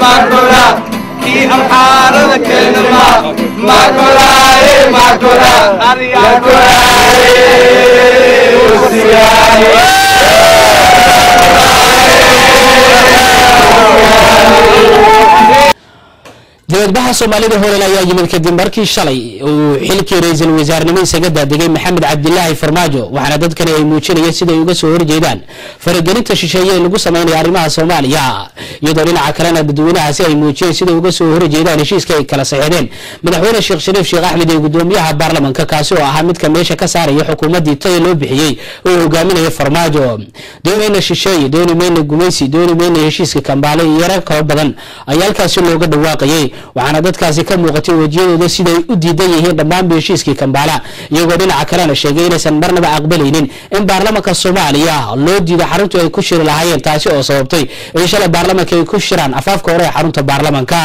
ماكولا كي أمحار الكلمة ماكولا dibadbaxa Soomaalida hore ayaa yimid kadib markii shalay uu xilkii ra'iisul wasaarnimo isaga daadegay Maxamed Cabdilaahi Farmaajo waxaana dadkani ay muujinayeen sida ay uga soo horjeedaan faragelinta shisheeye ee lagu sameeyo arrimaha Soomaaliya iyadoo dhinaca kalena dadweynahaasi ay muujiyeen sida ay uga soo horjeedaan heshiiska ay kala saxeexdeen madaxweyne Sheekh Shariif Sheekh Axmed ee gudoomiyaha baarlamaanka kaasi oo ahaa mid ka meesha ka saaraya xukuumadii tay loo bixiyay oo hogaaminaya Farmaajo doonayna shisheeye doonayna gumaysi doonayna heshiiska Kampala iyo yara kala badan ayaa halkaas looga dhawaaqayay waxaana dadkaasi ka muuqatay wajiyadooda sida ay u diidan yihiin dhammaan heshiiskii Kampala iyagoo dhinaca kalena sheegay inaysan marnaba aqbalaynin in baarlamaanka Soomaaliya loo diido xaruntu ay ku shiri lahaayeen taasi oo sababtay in shalay baarlamaanka ay ku shiraan afaafka hore ee xarunta baarlamaanka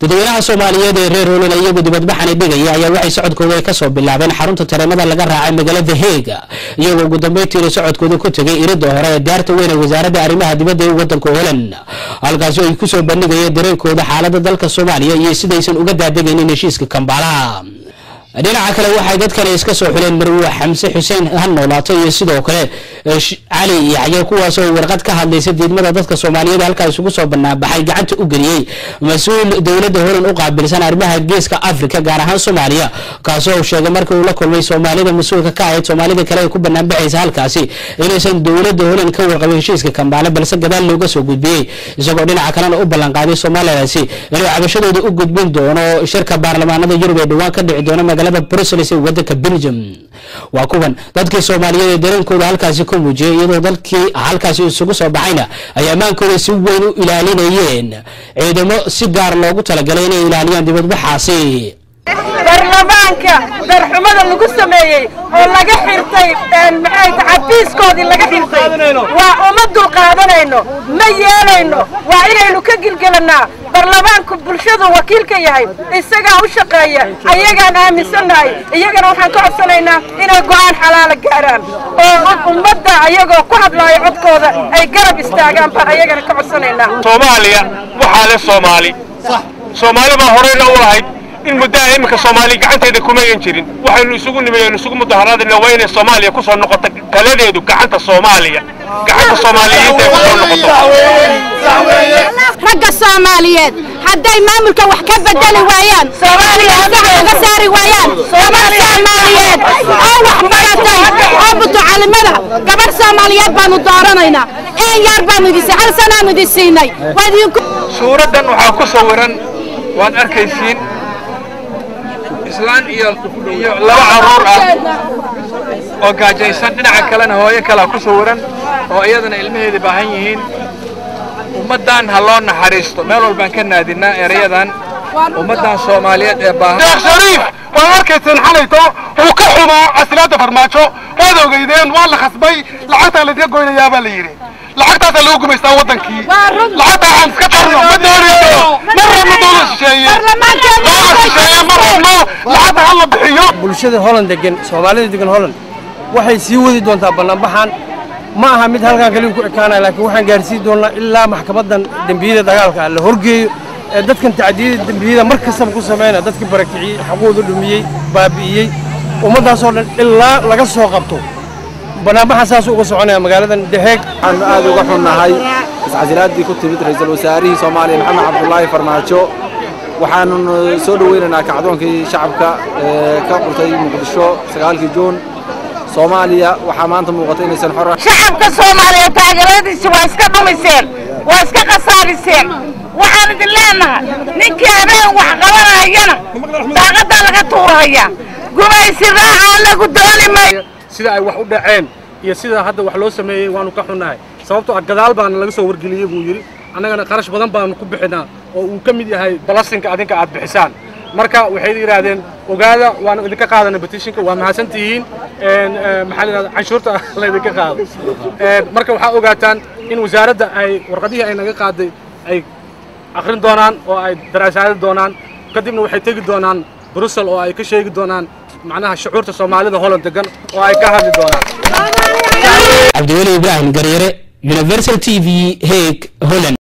dadweynaha Soomaaliyeed ee reer Holan iyagu dibadbaxan dhigaya ayaa waxay socodkooda ka soo bilaabeen xarunta tareenada laga raacay magaalada Hague iyagoo ugu dambeyntii socodkooda ku tagay iridda hore ee daarta weyn ee wasaaradda arrimaha dibadda ee wadanka Holan halkaas oo ay ku soo bandhigayeen dareenkooda xaaladda dalka Soomaaliya iyo sidaysan uga daadegaynin heshiiska Kampala dhinaca kale waxay dadkani iska soo xuleen Marwo Xamse Xuseen Hannoolaato iyo sidoo kale Ali Yaxya kuwaas oo warqad ka hadlaysa diidmada dadka Soomaaliyeed halkaas ugu soo banaabaxay gacanta u galiyay mas'uul dawladda Holan u qaabilsan arrimaha geeska Afrika gaar ahaan Soomaaliya kaas oo sheegay markii uu la kulmay Soomaalida mas'uulka ka ahayd Soomaalida kale ay ku banaabaxaysa halkaasi inaysan dawladda Holan ka warqabin heshiiska Kampala balse gadaal looga soo gudbiyay isagoo dhinaca kalena u ballan qaaday Soomaalidaasi inay cabashadooda u gudbin doono shirka baarlamaanada Yurub ee dhawaan ka dhici doona magaalada Brussels ee wadanka Belgium waa kuwan dadkii Soomaaliyeed ee dareenkooda halkaasi ku muujiyay iyadoo dalkii halkaasi isugu soo baxayna ay amaankooda si weyn u ilaalinayeen ciidamo si gaar loogu talagalay inay ilaaliyaan dibadbaxaasi baarlamaanka darxumada lagu sameeyay oo laga xirtay maxay taxafiiskoodii laga xirtay waa uma dul qaadanayno ma yeelayno waa inaynu ka gilgelanaa baarlamaanku bulshadu wakiilka yahay isaga u shaqeeya ayagaan aaminsanahay iyagana waxaan ka codsanaynaa inay go'aan xalaal gaaraan oo ummadda ayagoo ku hadlayo codkooda ay garab istaagaan baan ayagana ka codsanaynaa Soomaaliya waxa la Soomaali ma horeyna u lahayd in muddo imika Soomaali gacanteeda kuma jirin waxaynu isugu nimeeyeen isugu mudaharaadna waa inay Soomaaliya ku soo noqoto kaladeedu gacanta Soomaaliya gacanta Soomaaliyeed ku soo noqoto ragga Soomaaliyeed hadday maamulka wax ka bedeli waayaan Soomaaliya ka saari waayaan Soomaaliyeed oo wax baratay oo mutacallimada gabar Soomaaliyeed baanu dooranaynaa in yar baanu disay hal sanaanu disinay suuradan waxa ku sawiran waan arkaysiin islaan iyo laba caruur ah oo gaajaysan dhinaca kalena hooyo kale ku sawiran oo iyadana ilmaheedii baahan yihiin ummadan ha loo naxariisto meel walbaan ka naadinaa erayadan ummadan Soomaaliyeed ee baahan Sheekh Shariif waan arkaysan xalayto uu ka xumo aslaada Farmaajo waad ogeydeen waa la khasbay lacagta la diga goynayaa baa la yiri lacagtaas lagu gumaystaa wadankii lacagta aan iska qarno ma doonayno marna doona shisheeye marna lacagta hal la bixiyo bulshada Holland degan Soomaalida degan Holland waxay sii wadi doontaa bannaanbaxan ma aha mid halkan kaliya ku ekaanay laakiin waxaan gaarsiin doonaa ilaa maxkamadan dambiyada dagaalka la horgeeyo dadkan tacdiidada dambiyada markasta ku sameeyna dadkii barakiciyay xaqooda dhumiyay baabi'iyay ummadaas oo dhan ilaa laga soo qabto bannaanbaxa saas uga soconaya magaaladan Hague aan aad uga xunnahay iscasilaadii ku timid ra'iisul wasaarihii Soomaaliya Maxamed Cabdulaahi Farmaajo waxaanu soo dhaweynaynaa kacdoonkii shacabka ka qurtay Muqdisho 9 Juun Soomaaliya waxa maanta muuqatay inaysan xor shacabka Soomaaliya taageeradiisa waa iska dhumiseen waa iska qasaariseen waxaan idin leenahay ninkii habeen wax qabanayana daaqada laga tuuraya gumaysi raaca lagu dooni maayo sida ay wax u dhaceen iyo sida hadda wax loo sameeyay waanu ka xunnahay sababtoo ah gadaal baan laga soo wargeliyay buu yiri annagana qarash badan baan ku bixinaa oo uu ka mid yahay balasinka adinka aad bixisaan marka waxay yiraahdeen ogaada waan idinka qaadanay petitionka waa mahadsantihiin maxaa la canshuurta la idinka qaado marka waxa ogaataan in wasaaradda ay warqadihii ay naga qaaday ay akhrin doonaan oo ay daraasaad doonaan kadibna waxay tagi doonaan Brussels oo ay ka sheegi doonaan macnaha shucuurta Soomaalida Holland degan oo ay ka hadli doonaan Abdiweli Ibrahim Gareere Universal TV Hague Holland.